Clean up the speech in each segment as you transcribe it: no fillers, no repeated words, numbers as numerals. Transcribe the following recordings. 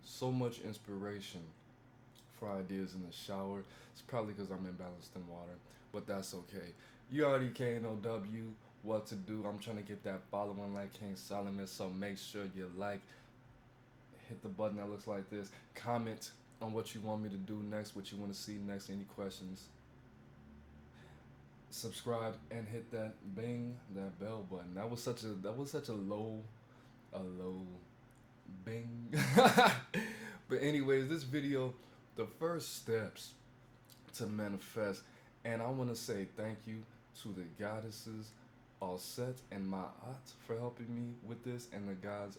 so much inspiration for ideas in the shower. It's probably because I'm imbalanced in water, but that's okay. You already KNOW what to do. I'm trying to get that following like King Solomon, so make sure you like, hit the button that looks like this, comment on what you want me to do next, what you want to see next, any questions. Subscribe and hit that bing, that bell button. That was such a low bing. But anyways, this video, the first steps to manifest, and I want to say thank you to the goddesses Alset and Ma'at for helping me with this, and the gods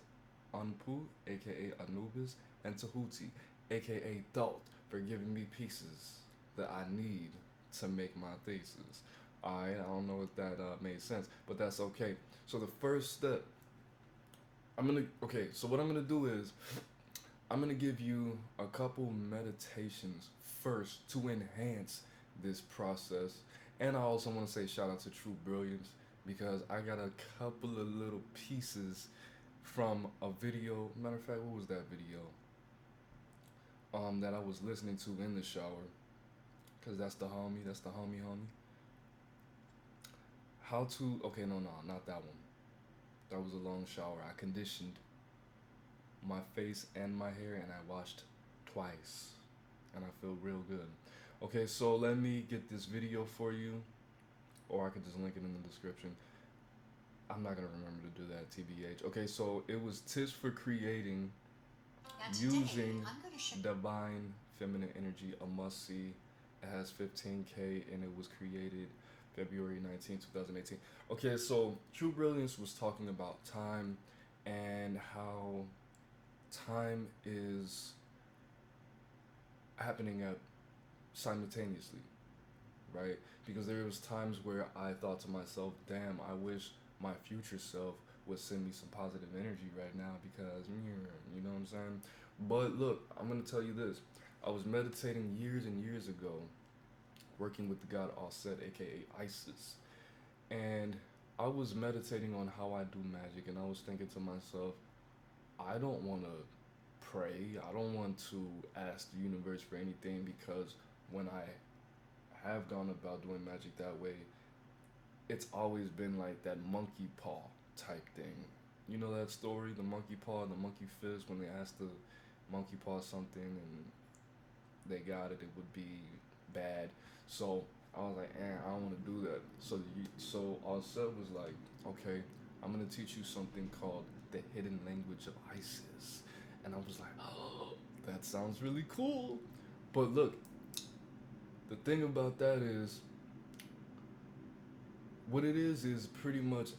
Anpu, aka Anubis, and Tahuti, aka Thought, for giving me pieces that I need to make my thesis. Alright, I don't know if that made sense, but that's okay. So the first step, so what I'm gonna do is, I'm gonna give you a couple meditations first to enhance this process. And I also wanna say shout out to True Brilliance because I got a couple of little pieces from a video. Matter of fact, what was that video? That I was listening to in the shower. Cause that's the homie. How to no, not that one. That was a long shower. I conditioned my face and my hair and I washed twice. And I feel real good. Okay, so let me get this video for you. Or I can just link it in the description. I'm not gonna remember to do that, TBH. Okay, so it was tips for creating using divine feminine energy, a must see. It has 15K and it was created February 19, 2018. Okay, so True Brilliance was talking about time and how time is happening at simultaneously, right? Because there was times where I thought to myself, damn, I wish my future self would send me some positive energy right now because, you know what I'm saying? But look, I'm going to tell you this. I was meditating years and years ago, working with the god Aset, aka Isis. And I was meditating on how I do magic, and I was thinking to myself, I don't want to pray. I don't want to ask the universe for anything because when I have gone about doing magic that way, it's always been like that monkey paw type thing. You know that story, the monkey paw and the monkey fist, when they asked the monkey paw something and they got it, it would be bad. So I was like, I don't want to do that. So Offset was like, okay, I'm gonna teach you something called the hidden language of Isis, and I was like, oh, that sounds really cool. But look, the thing about that is, what it is pretty much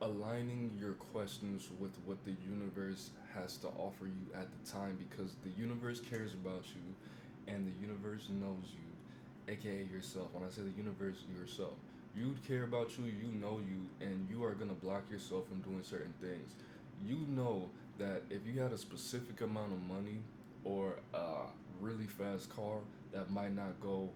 aligning your questions with what the universe has to offer you at the time because the universe cares about you and the universe knows you, aka yourself. When I say the universe, yourself. You care about you, you know you, and you are gonna block yourself from doing certain things. You know that if you had a specific amount of money or a really fast car, that might not go,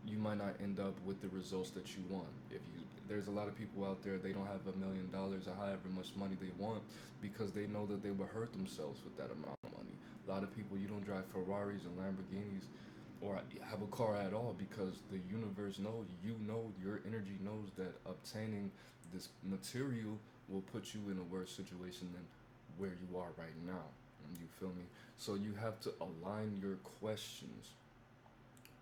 you might not end up with the results that you want. If you There's a lot of people out there, they don't have $1 million or however much money they want because they know that they will hurt themselves with that amount of money. A lot of people, you don't drive Ferraris and Lamborghinis or have a car at all because the universe knows, your energy knows that obtaining this material will put you in a worse situation than where you are right now. You feel me? So you have to align your questions,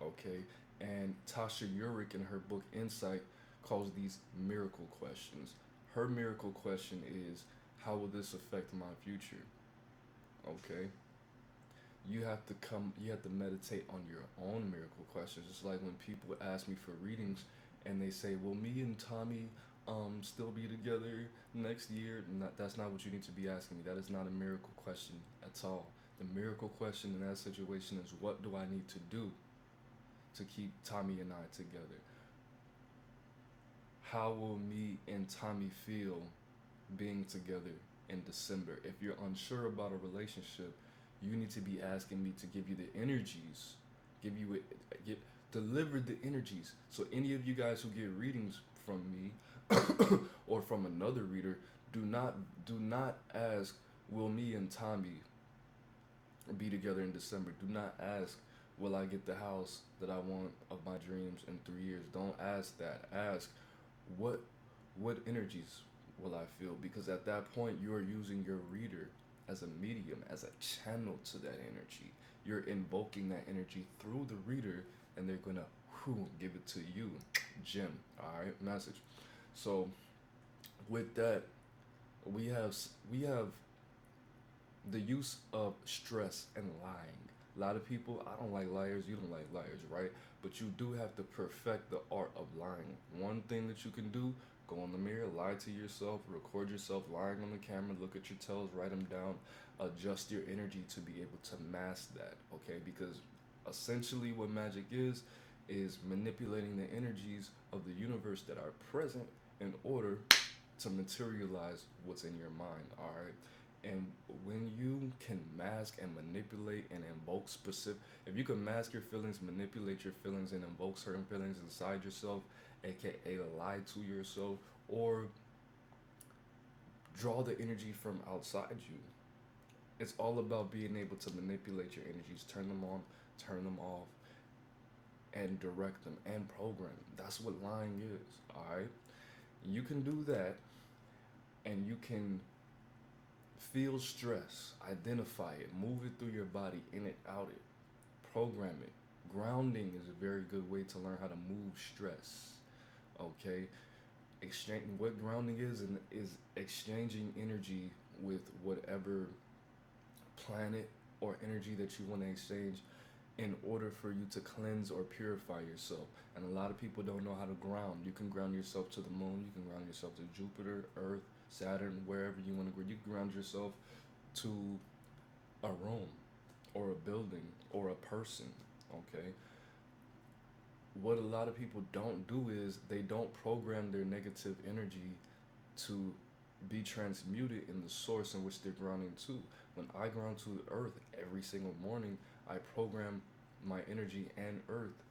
okay? And Tasha Eurich in her book Insight calls these miracle questions. Her miracle question is, how will this affect my future? Okay? You have to meditate on your own miracle questions. It's like when people ask me for readings and they say, will me and Tommy still be together next year? That's not what you need to be asking me. That is not a miracle question at all. The miracle question in that situation is, what do I need to do to keep Tommy and I together? How will me and Tommy feel being together in December? If you're unsure about a relationship, you need to be asking me to give you the energies, give you it, get deliver the energies. So any of you guys who get readings from me or from another reader, do not ask, will me and Tommy be together in December. Do not ask, will I get the house that I want of my dreams in 3 years? Don't ask that. Ask, what what energies will I feel? Because at that point, you are using your reader as a medium, as a channel to that energy. You're invoking that energy through the reader, and they're gonna give it to you. Gem. All right, message. So with that, we have the use of stress and lying. A lot of people, I don't like liars, you don't like liars, right? But you do have to perfect the art of lying. One thing that you can do, go in the mirror, lie to yourself, record yourself lying on the camera, look at your tells, write them down, adjust your energy to be able to mask that, okay? Because essentially what magic is manipulating the energies of the universe that are present in order to materialize what's in your mind, all right? And when you can mask and manipulate and invoke specific, if you can mask your feelings, manipulate your feelings, and invoke certain feelings inside yourself, aka lie to yourself, or draw the energy from outside you, it's all about being able to manipulate your energies, turn them on, turn them off, and direct them and program them. That's what lying is, all right? You can do that, and you can feel stress, identify it, move it through your body, in it, out it, program it. Grounding is a very good way to learn how to move stress. Okay, exchange what grounding is exchanging energy with whatever planet or energy that you want to exchange in order for you to cleanse or purify yourself. And a lot of people don't know how to ground. You can ground yourself to the moon, you can ground yourself to Jupiter, Earth, Saturn, wherever you want to ground. You can ground yourself to a room or a building or a person. Okay. What a lot of people don't do is they don't program their negative energy to be transmuted in the source in which they're grounding to. When I ground to the earth every single morning, I program my energy and earth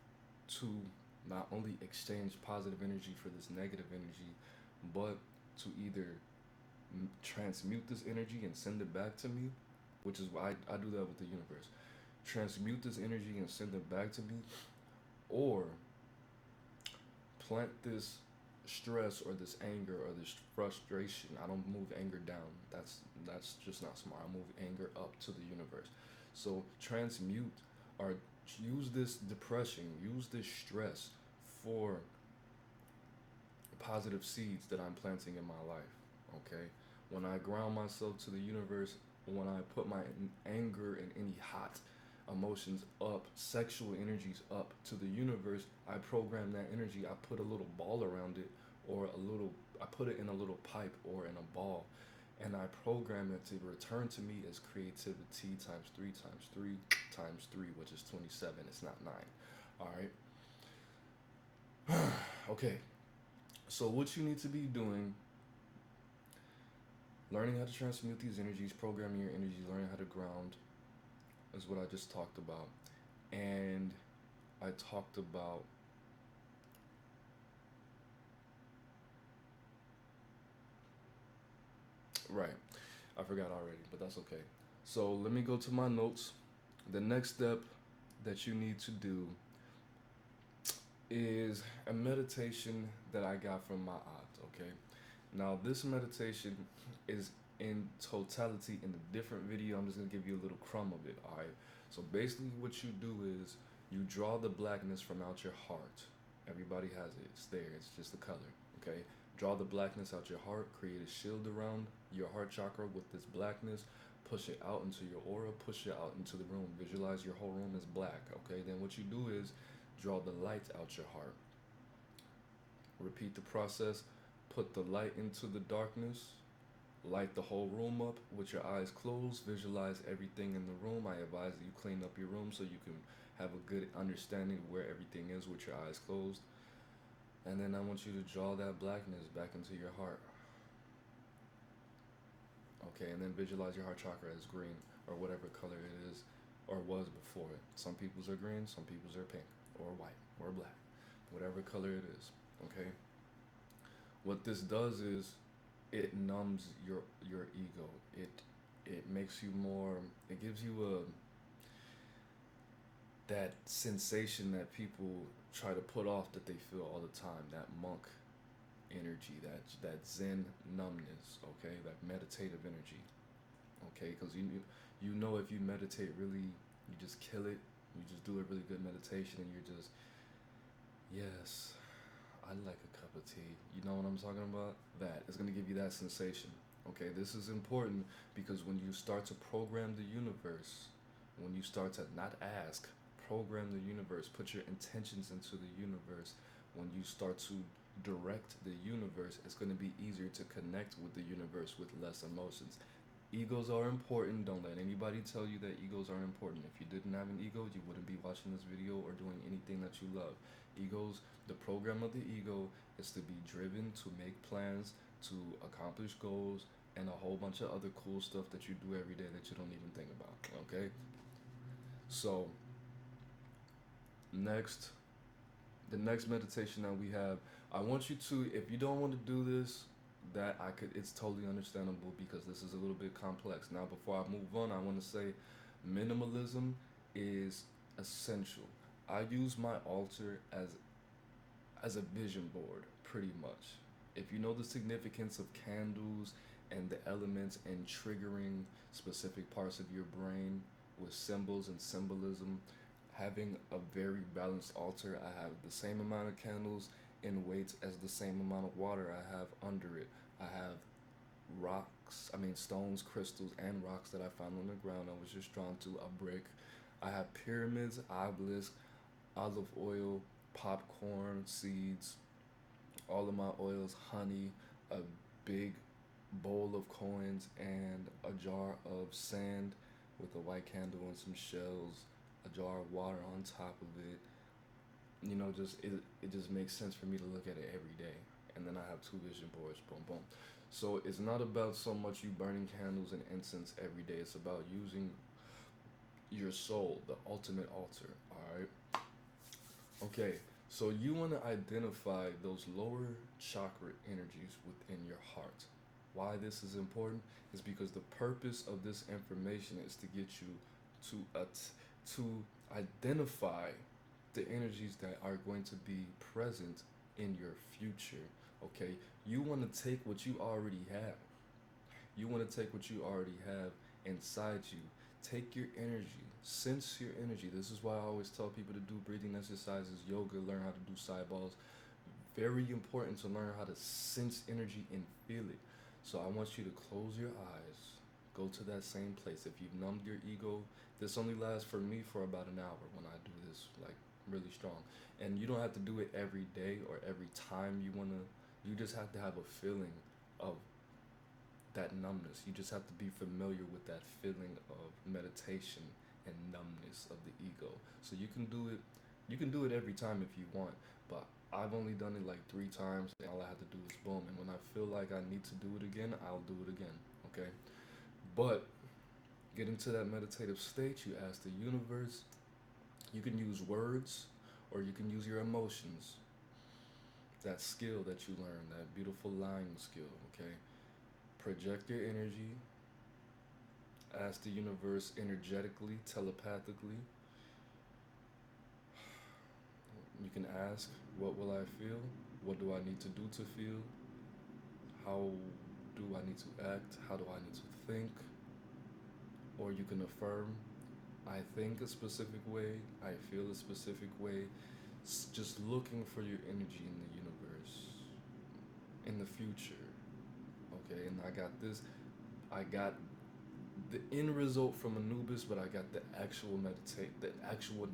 to not only exchange positive energy for this negative energy, but to either transmute this energy and send it back to me, which is why I do that with the universe. Transmute this energy and send it back to me, or plant this stress or this anger or this frustration. I don't move anger down. That's just not smart. I move anger up to the universe. So transmute or use this depression, use this stress for positive seeds that I'm planting in my life. Okay? When I ground myself to the universe, when I put my anger and any hot emotions up, sexual energies up to the universe, I program that energy. I put a little ball around it, or I put it in a little pipe or in a ball, and I program it to return to me as creativity times three times three times three, which is 27. It's not nine. All right. Okay. So what you need to be doing, learning how to transmute these energies, programming your energy, learning how to ground, is what I just talked about. And I talked about right. I forgot already, but that's okay. So let me go to my notes. The next step that you need to do is a meditation that I got from my aunt, okay? Now, this meditation is in totality in a different video. I'm just gonna give you a little crumb of it, all right? So basically, what you do is you draw the blackness from out your heart. Everybody has it, it's there, it's just the color, okay? Draw the blackness out your heart, create a shield around your heart chakra with this blackness, push it out into your aura, push it out into the room. Visualize your whole room is black, okay? Then what you do is draw the light out your heart. Repeat the process, put the light into the darkness, light the whole room up with your eyes closed, visualize everything in the room. I advise that you clean up your room so you can have a good understanding of where everything is with your eyes closed. And then I want you to draw that blackness back into your heart. Okay, and then visualize your heart chakra as green or whatever color it is or was before it. Some people's are green, some people's are pink or white or black, whatever color it is. Okay, what this does is it numbs your ego. It It makes you more. It gives you a that sensation that people try to put off that they feel all the time. That monk energy, that Zen numbness. Okay, that meditative energy. Okay, because you know if you meditate really, you just kill it. You just do a really good meditation, and you're just yes. I like a cup of tea. You know what I'm talking about? That is going to give you that sensation. Okay, this is important because when you start to program the universe, when you start to not ask, program the universe, put your intentions into the universe, when you start to direct the universe, it's going to be easier to connect with the universe with less emotions. Egos are important. Don't let anybody tell you that egos aren't important. If you didn't have an ego, you wouldn't be watching this video or doing anything that you love. Egos, the program of the ego is to be driven to make plans, to accomplish goals, and a whole bunch of other cool stuff that you do every day that you don't even think about. Okay? So, next, the next meditation that we have, I want you to, if you don't want to do this, that I could, it's totally understandable because this is a little bit complex. Now, before I move on, I want to say minimalism is essential. I use my altar as a vision board, pretty much. If you know the significance of candles and the elements and triggering specific parts of your brain with symbols and symbolism, having a very balanced altar, I have the same amount of candles in weight as the same amount of water I have under it. I have stones, crystals, and rocks that I found on the ground. I was just drawn to a brick. I have pyramids, obelisks, olive oil, popcorn, seeds, all of my oils, honey, a big bowl of coins, and a jar of sand with a white candle and some shells, a jar of water on top of it. Just it just makes sense for me to look at it every day. And then I have two vision boards, boom, boom. So it's not about so much you burning candles and incense every day. It's about using your soul, the ultimate altar. All right. Okay, so you want to identify those lower chakra energies within your heart. Why this is important is because the purpose of this information is to get you to identify the energies that are going to be present in your future. Okay, you want to take what you already have. You want to take what you already have inside you. Take your energy, sense your energy. This is why I always tell people to do breathing exercises, yoga, learn how to do side balls. Very important to learn how to sense energy and feel it. So I want you to close your eyes, go to that same place. If you've numbed your ego, this only lasts for me for about an hour when I do this, like really strong. And you don't have to do it every day or every time you want to. You just have to have a feeling of that numbness. You just have to be familiar with that feeling of meditation and numbness of the ego. So you can do it. You can do it every time if you want, but I've only done it like 3 times. And all I have to do is boom. And when I feel like I need to do it again, I'll do it again. Okay. But get into that meditative state. You ask the universe. You can use words, or you can use your emotions. That skill that you learn, that beautiful lying skill. Okay. Project your energy. Ask the universe energetically, telepathically. You can ask, what will I feel? What do I need to do to feel? How do I need to act? How do I need to think? Or you can affirm, I think a specific way, I feel a specific way. Just looking for your energy in the universe, in the future. Okay, and I got the end result from Anubis, but I got the actual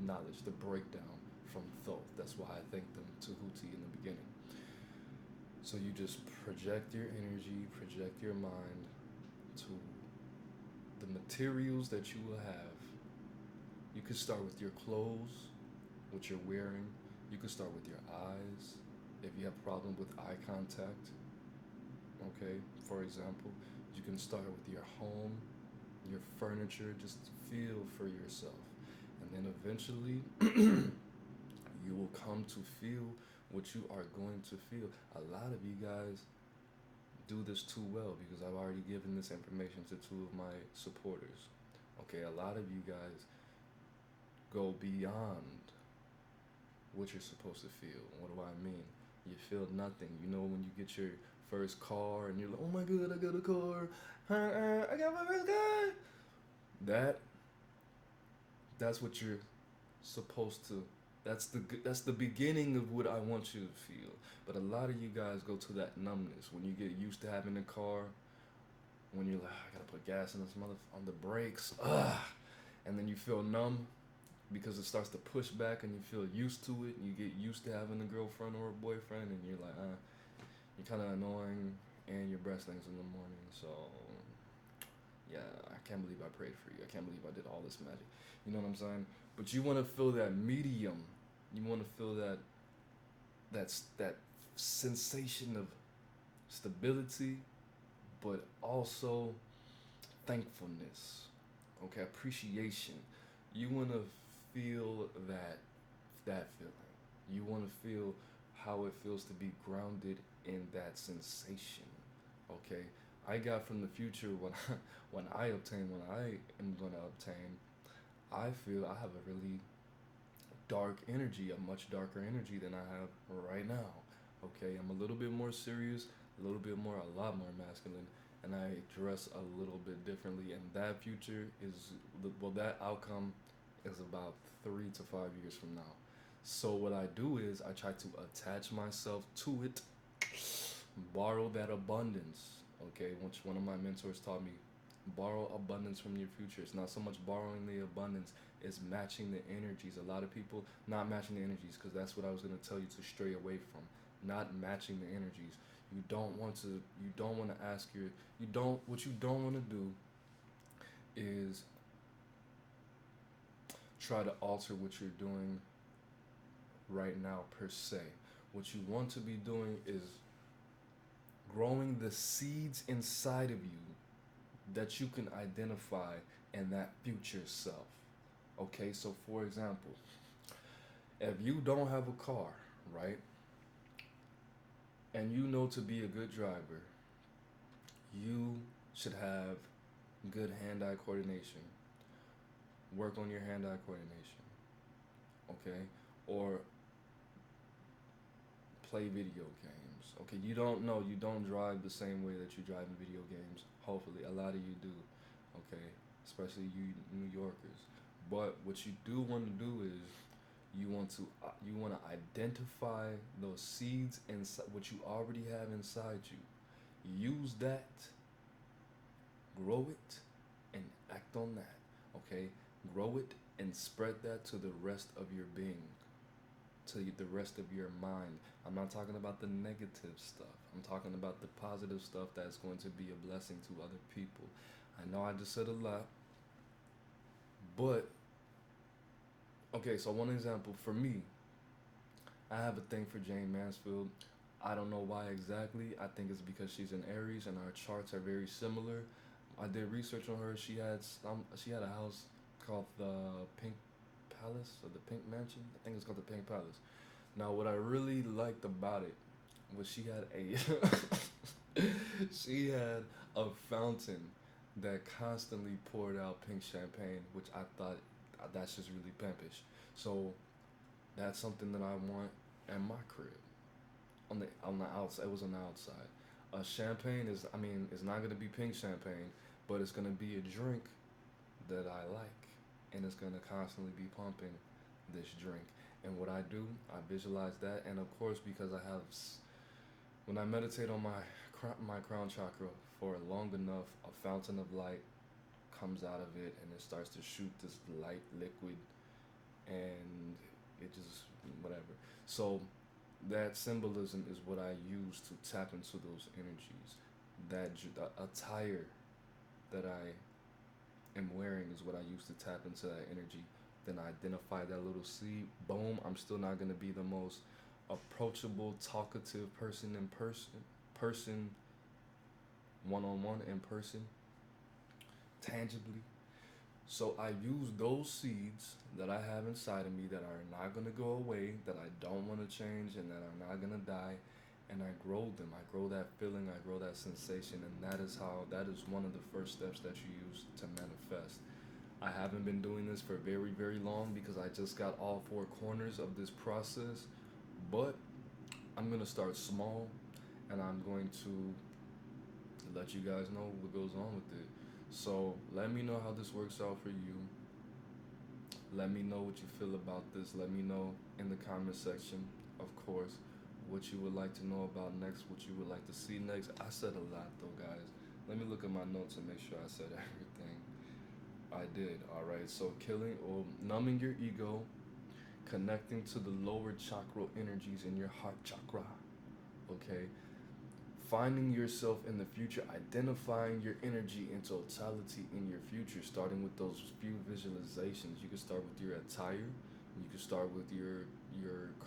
knowledge, the breakdown from Thoth. That's why I thanked them to Huti in the beginning. So you just project your energy, project your mind to the materials that you will have. You could start with your clothes, what you're wearing. You could start with your eyes. If you have a problem with eye contact, okay, for example, you can start with your home, your furniture, just feel for yourself. And then eventually, you will come to feel what you are going to feel. A lot of you guys do this too well because I've already given this information to two of my supporters. Okay, a lot of you guys go beyond what you're supposed to feel. What do I mean? You feel nothing. You know when you get your first car and you're like, oh my god, I got a car. I got my first car. That that's what you're supposed to. That's the beginning of what I want you to feel. But a lot of you guys go to that numbness when you get used to having a car. When you're like, I gotta put gas in this mother on the brakes, and then you feel numb because it starts to push back and you feel used to it and you get used to having a girlfriend or a boyfriend and you're like you're kind of annoying and your breath stinks in the morning. So yeah, I can't believe I prayed for you. I can't believe I did all this magic. You know what I'm saying? But you want to feel that medium. You want to feel that sensation of stability, but also thankfulness. Okay, appreciation. You want to feel that feeling. You want to feel how it feels to be grounded in that sensation. Okay, I got from the future when I obtain what I am gonna obtain. I feel I have a really dark energy, a much darker energy than I have right now. Okay, I'm a little bit more serious, a lot more masculine, and I dress a little bit differently. And that future is, well, that outcome is about 3 to 5 years from now. So what I do is I try to attach myself to it, borrow that abundance. Okay, which one of my mentors taught me, borrow abundance from your future. It's not so much borrowing the abundance, it's matching the energies. A lot of people not matching the energies, because that's what I was going to tell you to stray away from. Not matching the energies. You don't want to ask your, what you don't want to do is try to alter what you're doing right now per se. What you want to be doing is growing the seeds inside of you that you can identify in that future self. Okay, so for example, if you don't have a car, right, and you know to be a good driver, you should have good hand-eye coordination. Work on your hand-eye coordination, okay? Or play video games. Okay, you don't drive the same way that you drive in video games. Hopefully, a lot of you do. Okay, especially you New Yorkers. But what you do want to do is you want to identify those seeds inside what you already have inside you. Use that, grow it, and act on that. Okay, grow it and spread that to the rest of your being, to the rest of your mind. I'm not talking about the negative stuff. I'm talking about the positive stuff that's going to be a blessing to other people. I know I just said a lot, but okay, so one example for me, I have a thing for Jane Mansfield. I don't know why exactly. I think it's because she's an Aries and our charts are very similar. I did research on her. She had a house called the Pink Palace or the Pink Mansion. I think it's called the Pink Palace. Now, what I really liked about it was she had a she had a fountain that constantly poured out pink champagne, which I thought that's just really pimpish. So that's something that I want in my crib. On the outside, it was on the outside. Champagne is not gonna be pink champagne, but it's gonna be a drink that I like, and it's gonna constantly be pumping this drink. And what I do, I visualize that, and of course, because I have, when I meditate on my crown chakra for long enough, a fountain of light comes out of it, and it starts to shoot this light liquid, and it just whatever. So that symbolism is what I use to tap into those energies. That the attire that I am wearing is what I use to tap into that energy. Then I identify that little seed. Boom! I'm still not gonna be the most approachable, talkative person in person, one-on-one in person, tangibly. So I use those seeds that I have inside of me that are not gonna go away, that I don't want to change, and that are not gonna die, and I grow them. I grow that feeling, I grow that sensation, and that is one of the first steps that you use to manifest. I haven't been doing this for very, very long because I just got all four corners of this process, but I'm gonna start small, and I'm going to let you guys know what goes on with it. So let me know how this works out for you. Let me know what you feel about this. Let me know in the comment section, of course, what you would like to know about next, what you would like to see next. I said a lot though, guys. Let me look at my notes and make sure I said everything. I did. All right. So killing or numbing your ego, connecting to the lower chakra energies in your heart chakra. Okay. Finding yourself in the future, identifying your energy in totality in your future, starting with those few visualizations. You can start with your attire, you can start with your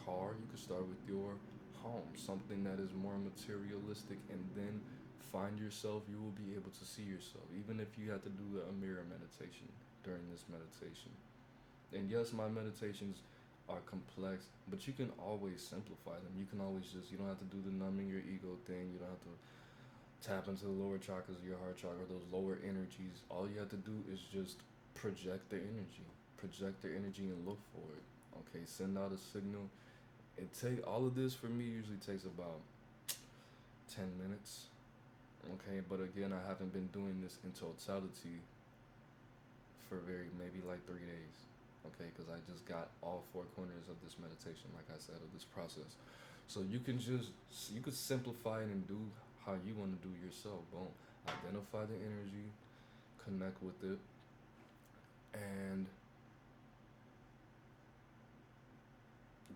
car, you can start with your home, something that is more materialistic, and then find yourself. You will be able to see yourself, even if you have to do a mirror meditation during this meditation. And yes, my meditations are complex, but you can always simplify them. You can always just, you don't have to do the numbing your ego thing. You don't have to tap into the lower chakras of your heart chakra, those lower energies. All you have to do is just project their energy. Project their energy and look for it. Okay, send out a signal. It take all of this for me usually takes about 10 minutes. Okay, but again, I haven't been doing this in totality for maybe like 3 days. Okay, because I just got all four corners of this meditation, like I said, of this process. So you could simplify it and do how you want to do yourself. Boom. Identify the energy, connect with it, and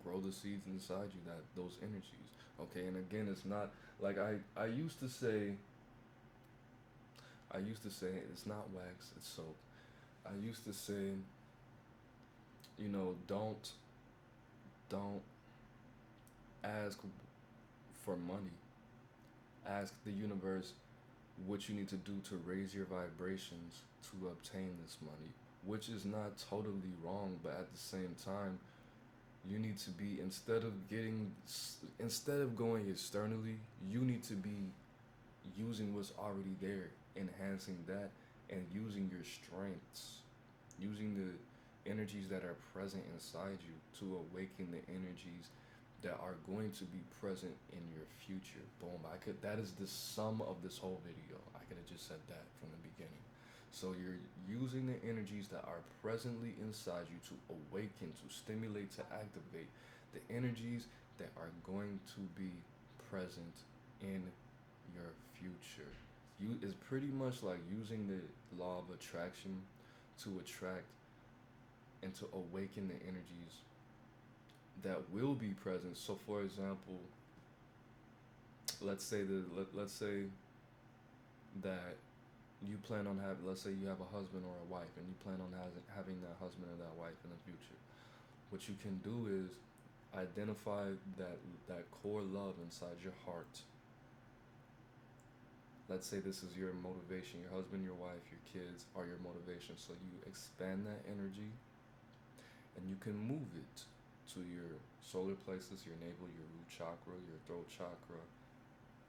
grow the seeds inside you, that those energies. Okay, and again, it's not like I used to say it's not wax, it's soap. I used to say, don't ask for money. Ask the universe what you need to do to raise your vibrations to obtain this money, which is not totally wrong, but at the same time, you need to be, instead of going externally, you need to be using what's already there, enhancing that, and using your strengths, using the energies that are present inside you to awaken the energies that are going to be present in your future. Boom. That is the sum of this whole video. I could have just said that from the beginning. So you're using the energies that are presently inside you to awaken, to stimulate, to activate the energies that are going to be present in your future. Is pretty much like using the law of attraction to attract and to awaken the energies that will be present. So, for example, let's say that you plan on having, let's say you have a husband or a wife, and you plan on having that husband or that wife in the future. What you can do is identify that core love inside your heart. Let's say this is your motivation. Your husband, your wife, your kids are your motivation. So you expand that energy, and you can move it to your solar plexus, your navel, your root chakra, your throat chakra,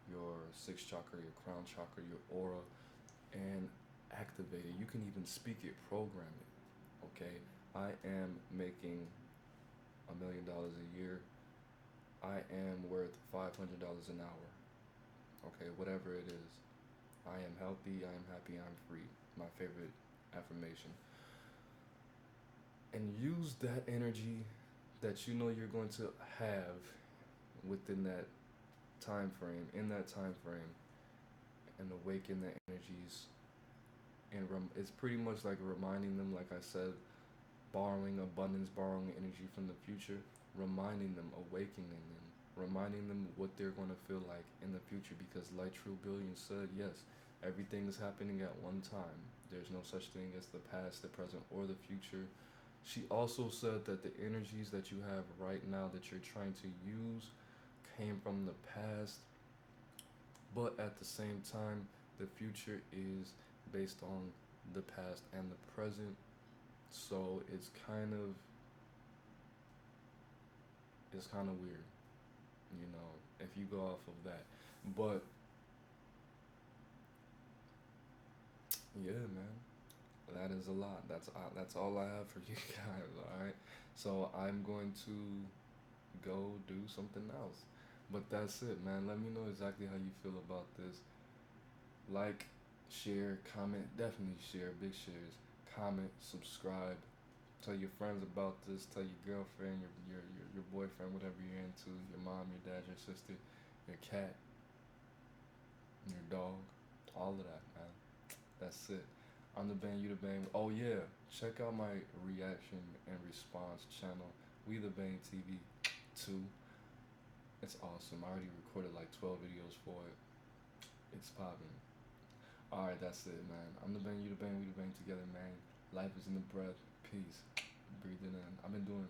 your sixth chakra, your crown chakra, your aura, and activate it. You can even speak it, program it. Okay, I am making $1 million a year. I am worth $500 an hour. Okay, whatever it is. I am healthy, I am happy, I'm free. My favorite affirmation. And use that energy that you know you're going to have within that time frame, in that time frame, and awaken the energies. And it's pretty much like reminding them, like I said, borrowing abundance, borrowing energy from the future, reminding them, awakening them, reminding them what they're going to feel like in the future. Because like True Billion said, yes, everything is happening at one time. There's no such thing as the past, the present, or the future. She also said that the energies that you have right now that you're trying to use came from the past, but at the same time, the future is based on the past and the present. So it's kind of weird. You know, if you go off of that. But yeah, man, that is a lot. That's all I have for you guys. All right. So I'm going to go do something else. But that's it, man. Let me know exactly how you feel about this. Like, share, comment. Definitely share. Big shares. Comment, subscribe. Tell your friends about this. Tell your girlfriend, your boyfriend, whatever you're into. Your mom, your dad, your sister, your cat, your dog. All of that, man. That's it. I'm the Bang, you the Bang. Oh yeah, check out my reaction and response channel. We the Bang TV 2. It's awesome. I already recorded like 12 videos for it. It's popping. Alright, that's it, man. I'm the Bang, you the Bang, we the Bang together, man. Life is in the breath. Peace. Breathe it in. I've been doing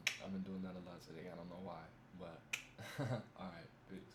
that a lot today. I don't know why, but alright, peace.